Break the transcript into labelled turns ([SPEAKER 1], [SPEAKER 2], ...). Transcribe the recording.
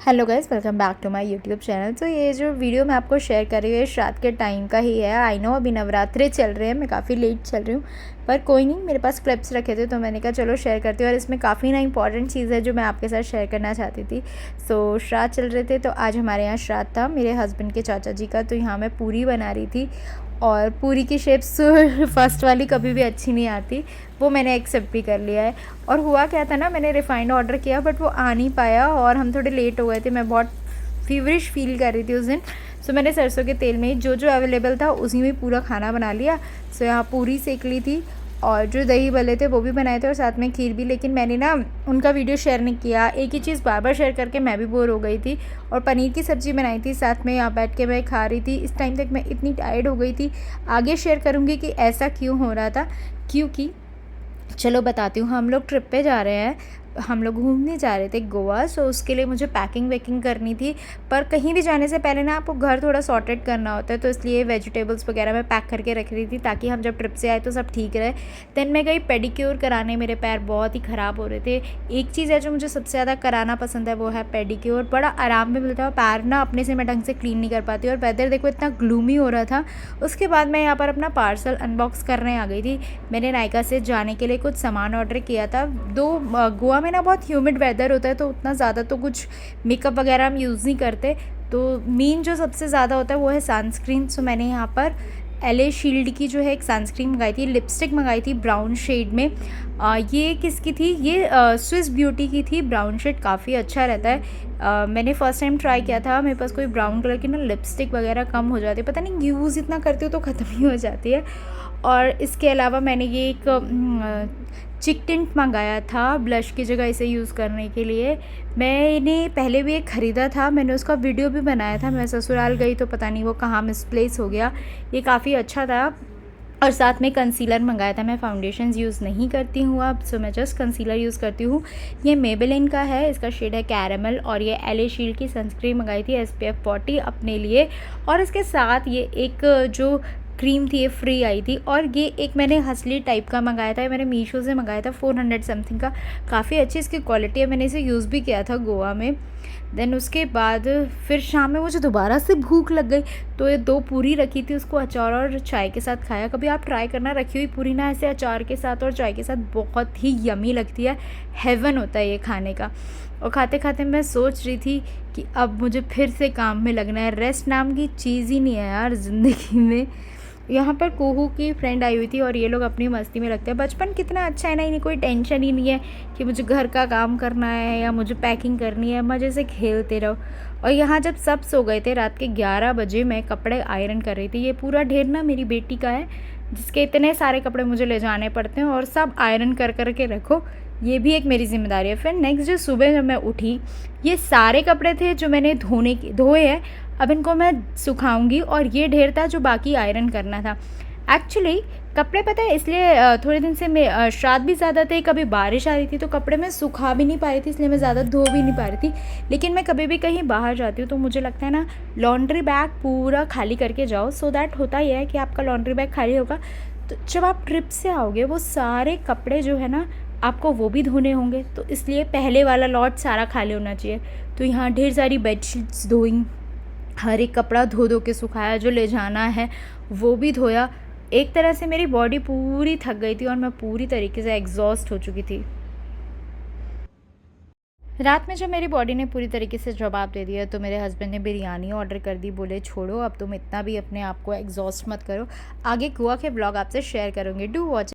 [SPEAKER 1] Hello guys, welcome back to my YouTube channel. तो ये जो वीडियो मैं आपको शेयर कर रही हूँ, ये रात के टाइम का ही है। आई नो अभी नवरात्रि चल रहे हैं, मैं काफ़ी लेट चल रही हूँ, पर कोई नहीं, मेरे पास क्लिप्स रखे थे तो मैंने कहा चलो शेयर करती हूँ। और इसमें काफ़ी ना इंपॉर्टेंट चीज़ है जो मैं आपके साथ शेयर करना चाहती थी। सो श्राद्ध चल रहे थे, तो आज हमारे यहाँ श्राद्ध था मेरे हस्बैंड के चाचा जी का। तो यहाँ मैं पूरी बना रही थी, और पूरी की शेप्स फर्स्ट वाली कभी भी अच्छी नहीं आती, वो मैंने एक्सेप्ट भी कर लिया है। और हुआ क्या था ना, मैंने रिफ़ाइंड ऑर्डर किया बट वो आ नहीं पाया और हम थोड़े लेट हो गए थे। मैं बहुत फीवरिश फील कर रही थी उस दिन। सो मैंने सरसों के तेल में जो जो अवेलेबल था उसी में पूरा खाना बना लिया। सो यहाँ पूरी सेक ली थी और जो दही भल्ले थे वो भी बनाए थे और साथ में खीर भी। लेकिन मैंने ना उनका वीडियो शेयर नहीं किया, एक ही चीज़ बार बार शेयर करके मैं भी बोर हो गई थी। और पनीर की सब्ज़ी बनाई थी साथ में, यहाँ बैठ के मैं खा रही थी। इस टाइम तक मैं इतनी टायर्ड हो गई थी। आगे शेयर करूँगी कि ऐसा क्यों हो रहा था, क्योंकि चलो बताती हूँ। हम लोग ट्रिप पे जा रहे हैं, हम लोग घूमने जा रहे थे गोवा। सो उसके लिए मुझे पैकिंग वैकिंग करनी थी, पर कहीं भी जाने से पहले ना आपको घर थोड़ा सॉर्टेड करना होता है, तो इसलिए वेजिटेबल्स वगैरह मैं पैक करके रख रही थी ताकि हम जब ट्रिप से आए तो सब ठीक रहे। देन मैं गई पेडिक्योर कराने, मेरे पैर बहुत ही ख़राब हो रहे थे। एक चीज़ है जो मुझे सबसे ज़्यादा कराना पसंद है, वो है पेडिक्योर। बड़ा आराम भी मिलता है, पैर ना अपने से मैं ढंग से क्लीन नहीं कर पाती। और वेदर देखो इतना ग्लूमी हो रहा था। उसके बाद मैं यहाँ पर अपना पार्सल अनबॉक्स करने आ गई थी। मैंने नायका से जाने के लिए कुछ सामान ऑर्डर किया था। गोवा में ना बहुत ह्यूमिड वेदर होता है, तो उतना ज़्यादा तो कुछ मेकअप वगैरह हम यूज़ नहीं करते। तो मेन जो सबसे ज़्यादा होता है वो है सनस्क्रीन। सो मैंने यहाँ पर एले शील्ड की जो है एक सनस्क्रीन मंगाई थी, लिपस्टिक मंगाई थी ब्राउन शेड में। ये किसकी थी, ये स्विस ब्यूटी की थी। ब्राउन शेड काफ़ी अच्छा रहता है। मैंने फ़र्स्ट टाइम ट्राई किया था। मेरे पास कोई ब्राउन कलर की ना लिपस्टिक वगैरह कम हो जाती है, पता नहीं यूज़ इतना करती हूँ तो ख़त्म ही हो जाती है। और इसके अलावा मैंने ये एक चिक टिंट मंगाया था ब्लश की जगह इसे यूज़ करने के लिए। मैंने पहले भी एक ख़रीदा था, मैंने उसका वीडियो भी बनाया था। मैं ससुराल गई तो पता नहीं वो कहाँ मिसप्लेस हो गया। ये काफ़ी अच्छा था। और साथ में कंसीलर मंगाया था। मैं फाउंडेशंस यूज़ नहीं करती हूँ अब, सो मैं जस्ट कंसीलर यूज़ करती हूँ। ये मेबेलिन का है, इसका शेड है कैरेमल। और ये एले शील्ड की सनस्क्रीन मंगाई थी SPF 40 अपने लिए। और इसके साथ ये एक जो क्रीम थी ये फ्री आई थी। और ये एक मैंने हसली टाइप का मंगाया था, मैंने मीशो से मंगाया था 400 समथिंग का। काफ़ी अच्छी इसकी क्वालिटी है, मैंने इसे यूज़ भी किया था गोवा में। देन उसके बाद फिर शाम में मुझे दोबारा से भूख लग गई, तो ये 2 पूरी रखी थी, उसको अचार और चाय के साथ खाया। कभी आप ट्राई करना, रखी हुई पूरी ना ऐसे अचार के साथ और चाय के साथ बहुत ही यमी लगती है। हेवन होता है ये खाने का। और खाते खाते मैं सोच रही थी कि अब मुझे फिर से काम में लगना है। रेस्ट नाम की चीज़ ही नहीं है यार ज़िंदगी में। यहाँ पर कुहू की फ्रेंड आई हुई थी और ये लोग अपनी मस्ती में लगते हैं। बचपन कितना अच्छा है ना, इन्हें कोई टेंशन ही नहीं है कि मुझे घर का काम करना है या मुझे पैकिंग करनी है, मज़े से खेलते रहो। और यहाँ जब सब सो गए थे, रात के 11 बजे मैं कपड़े आयरन कर रही थी। ये पूरा ढेर ना मेरी बेटी का है, जिसके इतने सारे कपड़े मुझे ले जाने पड़ते हैं और सब आयरन कर कर के रखो, ये भी एक मेरी ज़िम्मेदारी है। फिर नेक्स्ट डे सुबह जब मैं उठी, ये सारे कपड़े थे जो मैंने धोए हैं, अब इनको मैं सुखाऊंगी। और ये ढेर था जो बाकी आयरन करना था। एक्चुअली कपड़े पता है इसलिए थोड़े दिन से मैं श्राद्ध भी ज़्यादा थे, कभी बारिश आ रही थी तो कपड़े मैं सुखा भी नहीं पा रही थी, इसलिए मैं ज़्यादा धो भी नहीं पा रही थी। लेकिन मैं कभी भी कहीं बाहर जाती हूँ तो मुझे लगता है ना, लॉन्ड्री बैग पूरा खाली करके जाओ। सो दैट होता ही है कि आपका लॉन्ड्री बैग खाली होगा, तो जब आप ट्रिप से आओगे वो सारे कपड़े जो है ना आपको वो भी धोने होंगे, तो इसलिए पहले वाला लॉट सारा खाली होना चाहिए। तो यहाँ ढेर सारी बेडशीट्स धोई, हर एक कपड़ा धो धो के सुखाया, जो ले जाना है वो भी धोया। एक तरह से मेरी बॉडी पूरी थक गई थी और मैं पूरी तरीके से एग्जॉस्ट हो चुकी थी। रात में जब मेरी बॉडी ने पूरी तरीके से जवाब दे दिया, तो मेरे हस्बैंड ने बिरयानी ऑर्डर कर दी। बोले छोड़ो अब तुम इतना भी अपने आप को एग्जॉस्ट मत करो, आगे गोवा के ब्लॉग आपसे शेयर करूँगी। Do watch.